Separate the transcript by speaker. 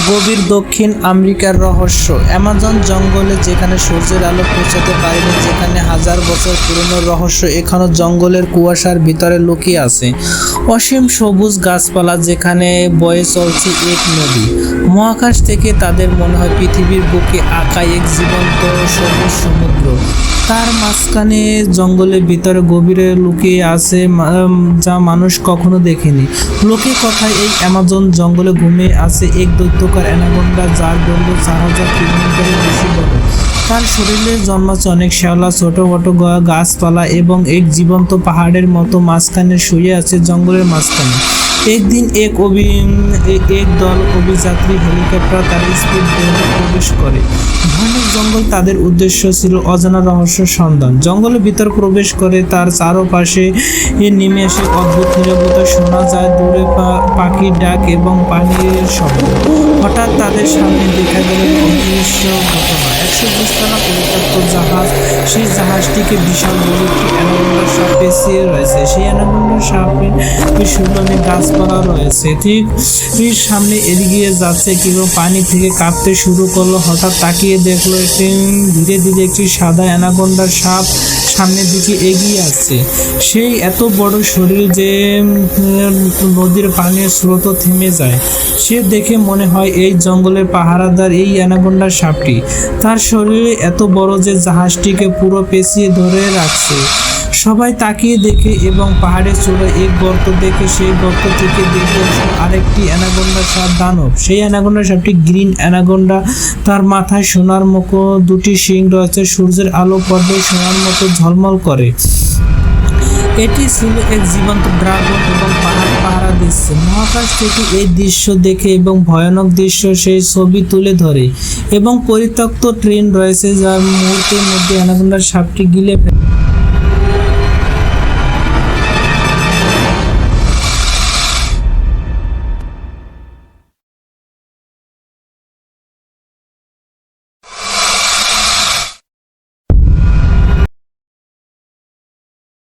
Speaker 1: গভীর দক্ষিণ আমেরিকার রহস্য। অ্যামাজন জঙ্গলে যেখানে সূর্যের আলো পৌঁছাতে পারেনি, যেখানে হাজার বছর পুরনো রহস্য এখনো জঙ্গলের কুয়াশার ভিতরে লুকিয়ে আছে। অসীম সবুজ গাছপালা, যেখানে বয়ে চলছে এক নদী। মহাকাশ থেকে তাদের মনে হয় পৃথিবীর বুকে আঁকা এক জীবন্ত সবুজ সমুদ্র। তার মাঝখানে জঙ্গলের ভিতরে গভীরে লুকিয়ে আছে যা মানুষ কখনো দেখেনি। লোকে কথায় এই অ্যামাজন জঙ্গলে ঘুমিয়ে আছে এক দৈত্যকার অ্যানাকোন্ডা, যার দৈর্ঘ্য 4000 কিলোমিটারের বেশি বড়। তার শরীরে জন্মাচ্ছে অনেক শ্যাওলা, ছোট ছোট গাছপালা এবং এক জীবন্ত পাহাড়ের মতো মাঝখানে শুয়ে আছে জঙ্গলের মাঝখানে। একদিন এক দল অভিযাত্রী হেলিকপ্টার তার স্পিড বোটে প্রবেশ করে। ভয়ানক জঙ্গল তাদের উদ্দেশ্য ছিল অজানা রহস্য সন্ধান। জঙ্গলের ভিতর প্রবেশ করে তার চারপাশে নেমে এসে অদ্ভুত নীরবতা শোনা যায়, দূরে পাখির ডাক এবং পানির শব্দ। হঠাৎ তাদের সামনে দেখা গেল অদৃশ্য ঘটনা। 120 তলা পরিত্যক্ত জাহাজ। সেই জাহাজটিকে বিশাল বড় একটি অ্যানাকোন্ডা সাপ পেঁচিয়ে রয়েছে। সেই অ্যানাকোন্ডা সাপের শুকনো গাছপালা রয়েছে। ঠিক সামনে এগিয়ে যাচ্ছে, কেউ পানি থেকে কাঁপতে শুরু করলো। হঠাৎ তাকিয়ে দেখলো ধীরে ধীরে একটি সাদা অ্যানাকোন্ডা সাপ সামনের দিকে এগিয়ে আসছে। সেই এত বড় শরীর যে নদীর পানির স্রোত থেমে যায়। সে দেখে মনে হয় এই জঙ্গলের পাহারাদার এই অ্যানাকোন্ডা সাপটি। তার শরীরে এত বড় যে জাহাজটিকে পুরো পেঁচিয়ে ধরে রাখছে। সবাই তাকিয়ে দেখে এবং পাহাড়ের চূড়ায় এক গর্ত দেখে সেই গর্ত থেকে দেখে আরেকটি অ্যানাকোন্ডা সাপ দানব। সেই অ্যানাকোন্ডা সাপটি গ্রিন অ্যানাকোন্ডা। তার মাথায় সোনার মতো দুটি শিং রয়েছে, সূর্যের আলো পড়লে সোনার মতো ঝলমল করে। এটি ছিল এক জীবন্ত ড্রাগন এবং পাহাড় পাহারা দিচ্ছে। মহাকাশ থেকে এই দৃশ্য দেখে এবং ভয়ানক দৃশ্য সেই ছবি তুলে ধরে এবং পরিত্যক্ত ট্রেন রয়েছে, যার মুহূর্তের মধ্যে অ্যানাকোন্ডা সাপটি গিলে ফেলে।